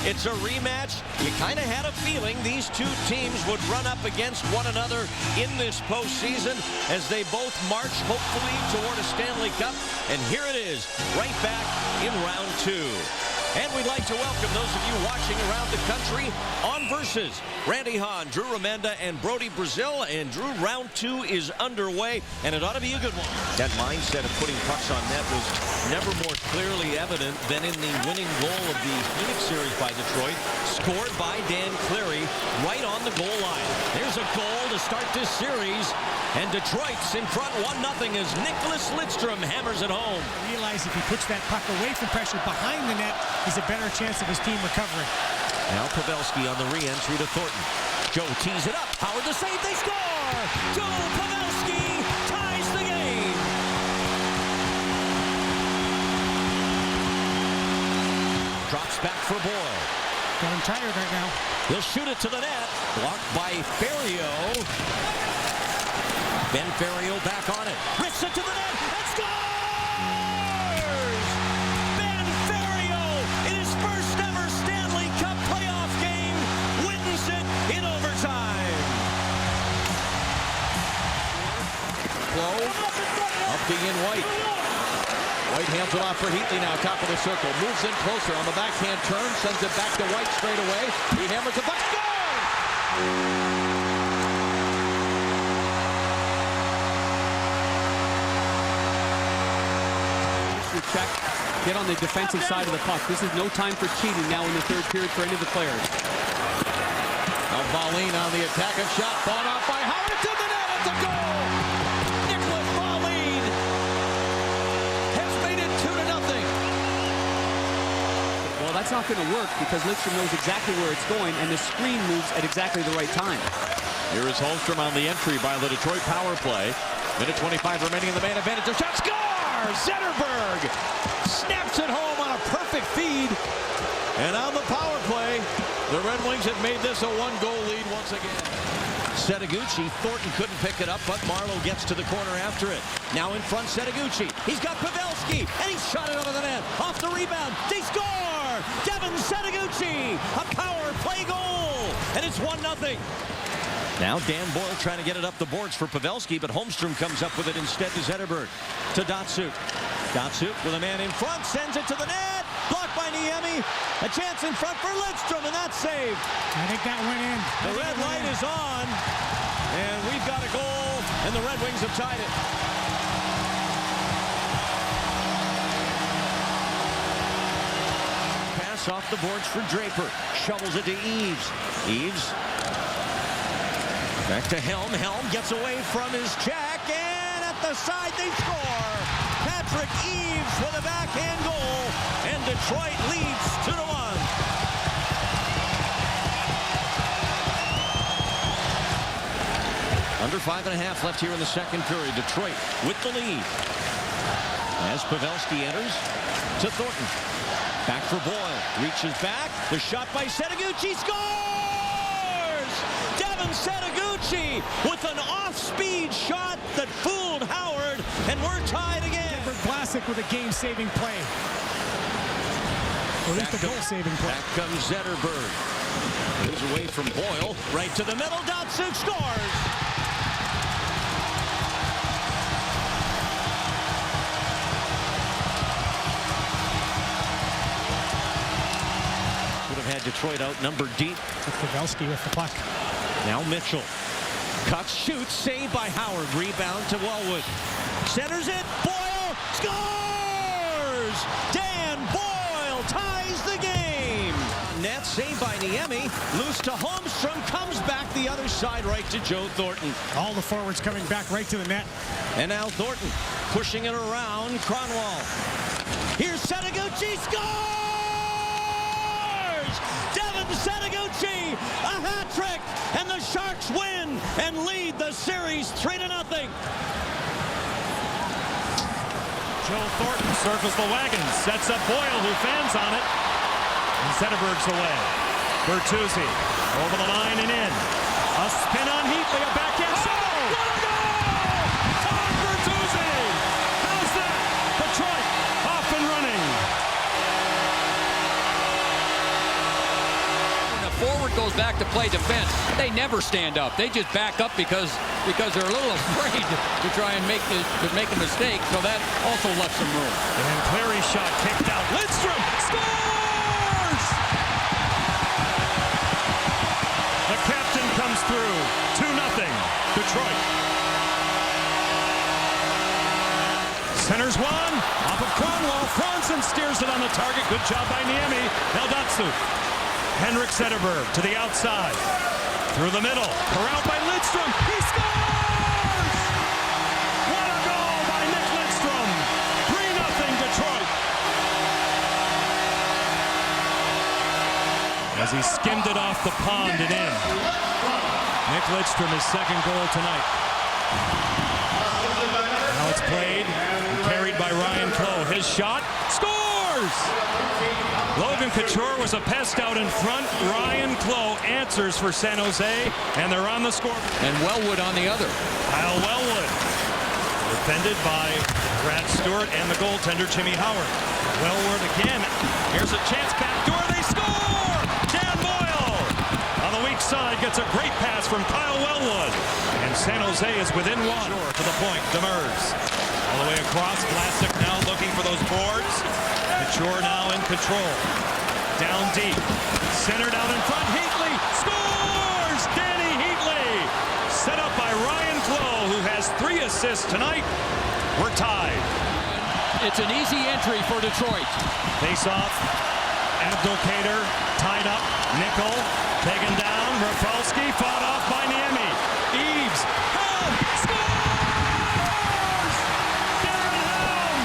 It's a rematch. You kind of had a feeling these two teams would run up against one another in this postseason as they both march, hopefully, toward a Stanley Cup. And here it is, right back in round two. And we'd like to welcome those of you watching around the country on Versus. Randy Hahn, Drew Remenda, and Brody Brazil. And Drew, round two is underway, and it ought to be a good one. That mindset of putting pucks on net was never more clearly evident than in the winning goal of the Phoenix series by Detroit, scored by Dan Cleary right on the goal line. There's a goal to start this series, and Detroit's in front 1-0 as Nicholas Lidstrom hammers it home. Realize if he puts that puck away from pressure behind the net, he's a better chance of his team recovering. Now Pavelski on the re-entry to Thornton. Joe tees it up. Howard the save. They score! Joe Pavelski ties the game. Drops back for Boyle. Got him tired right now. He'll shoot it to the net. Blocked by Ferrio. Ben Ferrio back on it. Rips it to the net. And scores! Ben Ferrio in his first ever Stanley Cup Playoff game wins it in overtime. Low. Up the in White. White hands it off for Heatley now, top of the circle. Moves in closer on the backhand turn, sends it back to White straight away. He hammers the puck. Score! Check. Get on the defensive side of the puck. This is no time for cheating now in the third period for any of the players. Now Pauline on the attack, a shot fought off by Howard to the net. It's a goal! Nicholas Pauline has made it 2-0. Well, that's not going to work because Lidstrom knows exactly where it's going, and the screen moves at exactly the right time. Here is Holmstrom on the entry by the Detroit power play. Minute 25 remaining in the man advantage. A shot, score! Zetterberg snaps it home on a perfect feed. And on the power play, the Red Wings have made this a one-goal lead once again. Setaguchi, Thornton couldn't pick it up, but Marlowe gets to the corner after it. Now in front, Setaguchi. He's got Pavelski, and he's shot it over the net. Off the rebound, they score! Devin Setaguchi, a power play goal, and it's 1-0. Now Dan Boyle trying to get it up the boards for Pavelski, but Holmstrom comes up with it instead to Zetterberg. To Datsuk. Datsuk with a man in front, sends it to the net. Blocked by Niemi. A chance in front for Lidstrom, and that's saved. I think that went in. The red light is on, and we've got a goal, and the Red Wings have tied it. Pass off the boards for Draper. Shovels it to Eves. Eves. Back to Helm. Helm gets away from his check, and at the side they score. Patrick Eves with a backhand goal, and Detroit leads 2-1. Under 5.5 left here in the second period. Detroit with the lead. As Pavelski enters to Thornton. Back for Boyle. Reaches back. The shot by Setaguchi. Scores! Devin Setaguchi with an off-speed shot that fooled Howard, and we're tied again. Classic with a game-saving play. Or at least a goal-saving play. Back comes Zetterberg. Moves away from Boyle. Right to the middle. Datsuk scores. Would have had Detroit outnumbered deep. Pavelski with the puck. Now Mitchell. Cuts, shoots, saved by Howard. Rebound to Wellwood. Centers it. Boyle scores! Dan Boyle ties the game. Net saved by Niemi. Loose to Holmstrom. Comes back the other side right to Joe Thornton. All the forwards coming back right to the net. And now Thornton pushing it around Cronwall. Here's Setaguchi. Scores! Devin Setaguchi, a hat trick, and the Sharks win and lead the series 3-0. Joe Thornton circles the wagon, sets up Boyle, who fans on it, and Zetterberg's away. Bertuzzi over the line and in. A spin on Heatley, a backhand shot. What a goal! Tom Bertuzzi! How's that? Detroit off and running. Detroit goes back to play defense, they never stand up. They just back up because they're a little afraid to try and make a mistake. So that also left some room. And Clary's shot kicked out. Lidstrom scores! The captain comes through. 2-0 Detroit. Centers one. Off of Kronwall. Franzen steers it on the target. Good job by Niemi. Now Datsuk. Henrik Zetterberg to the outside. Through the middle. Corralled by Lidstrom. He scores! What a goal by Nick Lidstrom. 3-0 Detroit. As he skimmed it off the pond and in. Nick Lidstrom, his second goal tonight. Now it's played and carried by Ryan Clough. His shot scores! Logan Couture was a pest out in front. Ryan Clough answers for San Jose, and they're on the score. And Wellwood on the other. Kyle Wellwood, defended by Brad Stewart and the goaltender Jimmy Howard. Wellwood again. Here's a chance backdoor. They score! Dan Boyle on the weak side gets a great pass from Kyle Wellwood. And San Jose is within one. To the point, Demers. All the way across. Vlasic now looking for those boards. Couture now in control. Down deep. Centered out in front. Heatley scores! Danny Heatley. Set up by Ryan Clough, who has 3 assists tonight. We're tied. It's an easy entry for Detroit. Face off. Abdelkader tied up. Nickel taken down. Rafalski fought off by Niemi. Eaves. Helm scores! Darren Helm!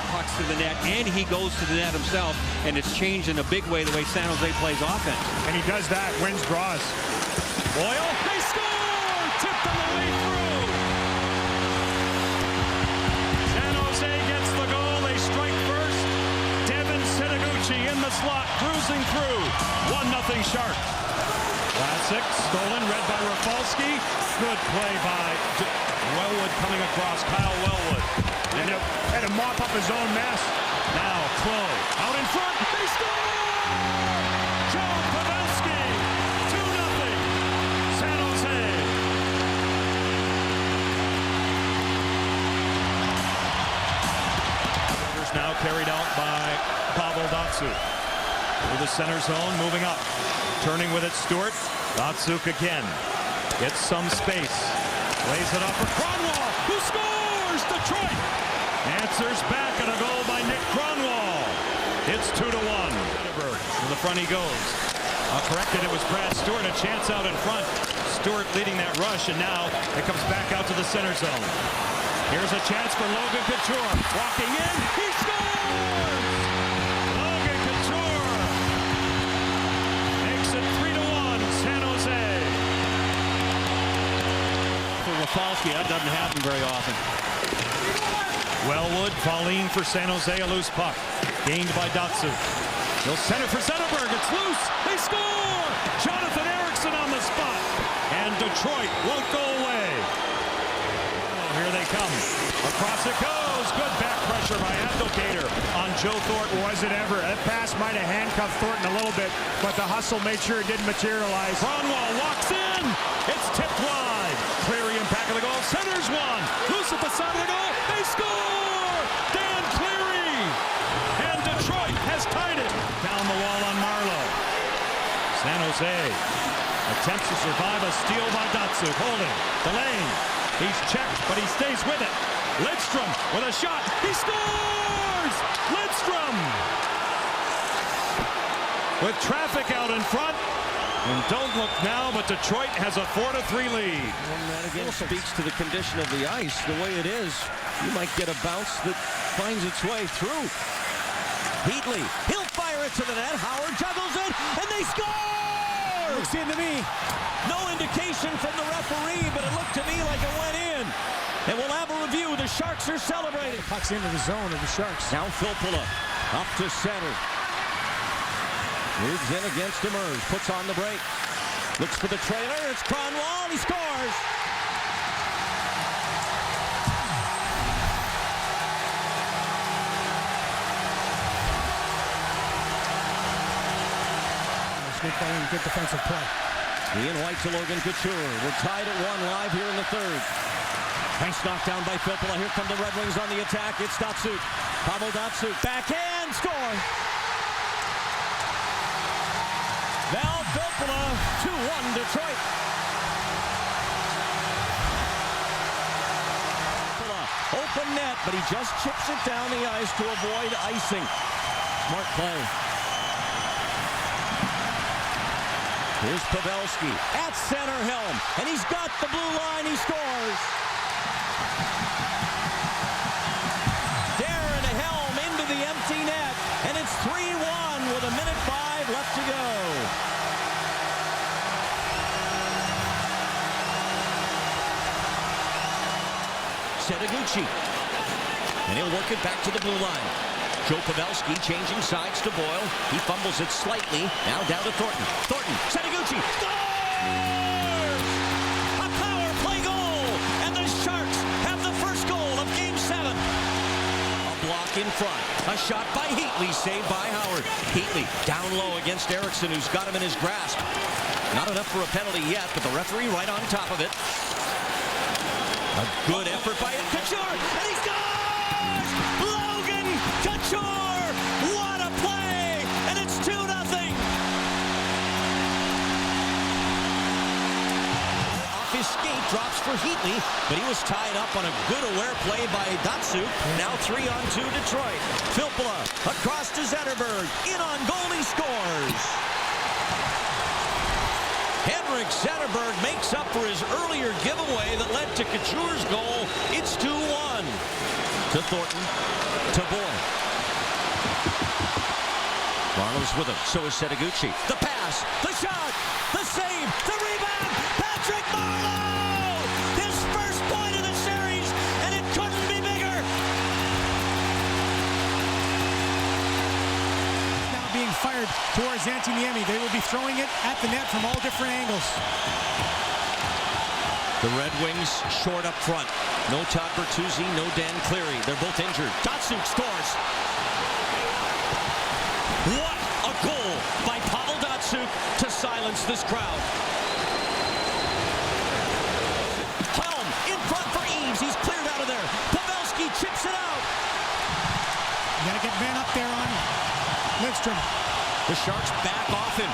Pucks to the net, and he goes to the net himself, and it's changed in a big way the way San Jose plays offense. And he does that, wins draws. Boyle, they score! Tipped on the way through. San Jose gets the goal. They strike first. Devin Sitaguchi in the slot, cruising through. 1-0 Sharks. Vlasic, stolen, read by Rafalski. Good play by Wellwood coming across. Kyle Wellwood. And had to mop up his own mess. Now Clough out in front. They score! Joe Pavelski. 2-0 San Jose. Now carried out by Pavel Datsuk. Through the center zone, moving up. Turning with it, Stewart. Datsuk again. Gets some space. Lays it up for Kronwall, who scores! Detroit answers back at a goal by Nick Kronwall. It's 2-1. To the front he goes. Corrected, it was Brad Stewart. A chance out in front. Stewart leading that rush, and now it comes back out to the center zone. Here's a chance for Logan Couture. Walking in, he scores! Logan Couture makes it 3-1, San Jose. For Rafalski, that doesn't happen very often. Wellwood, Pauline for San Jose, a loose puck. Gained by Datsuk. He'll center for Zetterberg, it's loose, they score! Jonathan Eriksson on the spot. And Detroit won't go away. Here they come. Across it goes. Good back pressure by Abdelkader on Joe Thornton. Was it ever? That pass might have handcuffed Thornton a little bit, but the hustle made sure it didn't materialize. Kronwall walks in. It's tipped wide. Cleary in back of the goal. Centers one. Loose at the side of the goal. They score! Dan Cleary! And Detroit has tied it. Down the wall on Marlowe. San Jose attempts to survive a steal by Datsuk. Holding. Delaying. He's checked, but he stays with it. Lidstrom with a shot. He scores! Lidstrom! With traffic out in front. And don't look now, but Detroit has a 4-3 lead. And that again speaks to the condition of the ice. The way it is, you might get a bounce that finds its way through. Heatley, he'll fire it to the net. Howard juggles it, and they score! Looks into me. No indication from the referee, but it looked to me like it went in. And we'll have a review. The Sharks are celebrating. Puck's into the zone of the Sharks. Now Filppula up to center. Moves in against Demers. Puts on the break. Looks for the trailer. It's Kronwall. He scores. Good play and good defensive play. Ian White to Logan Couture. We're tied at 1 live here in the third. Nice knockdown by Filppula. Here come the Red Wings on the attack. It's Datsuk. Pavel Datsuk. Backhand score. Val Filppula. 2-1 Detroit. Open net, but he just chips it down the ice to avoid icing. Smart play. Here's Pavelski at center helm, and he's got the blue line. He scores. Darren Helm into the empty net, and it's 3-1 with 1:05 left to go. Setaguchi, and he'll work it back to the blue line. Joe Pavelski changing sides to Boyle. He fumbles it slightly. Now down to Thornton. Thornton, Setaguchi, scores! A power play goal! And the Sharks have the first goal of Game 7. A block in front. A shot by Heatley, saved by Howard. Heatley down low against Erickson, who's got him in his grasp. Not enough for a penalty yet, but the referee right on top of it. A good effort by Couture, and he scores! Logan Couture! What a play! And it's 2-0. Off his skate, drops for Heatley, but he was tied up on a good aware play by Datsuk. Now 3-on-2 Detroit. Filppula across to Zetterberg. In on goal, he scores! Henrik Zetterberg makes up for his earlier giveaway that led to Couture's goal. It's 2-1. To Thornton, to Boyle. Marlowe's with him, so is Setaguchi. The pass, the shot, the save, the rebound, Patrick Marleau! His first point of the series, and it couldn't be bigger! Now being fired towards Antoniemi. They will be throwing it at the net from all different angles. The Red Wings short up front. No Todd Bertuzzi, no Dan Cleary. They're both injured. Datsuk scores. What a goal by Pavel Datsuk to silence this crowd. Helm in front for Eaves. He's cleared out of there. Pavelski chips it out. You got to get man up there on Lidstrom. The Sharks back off him.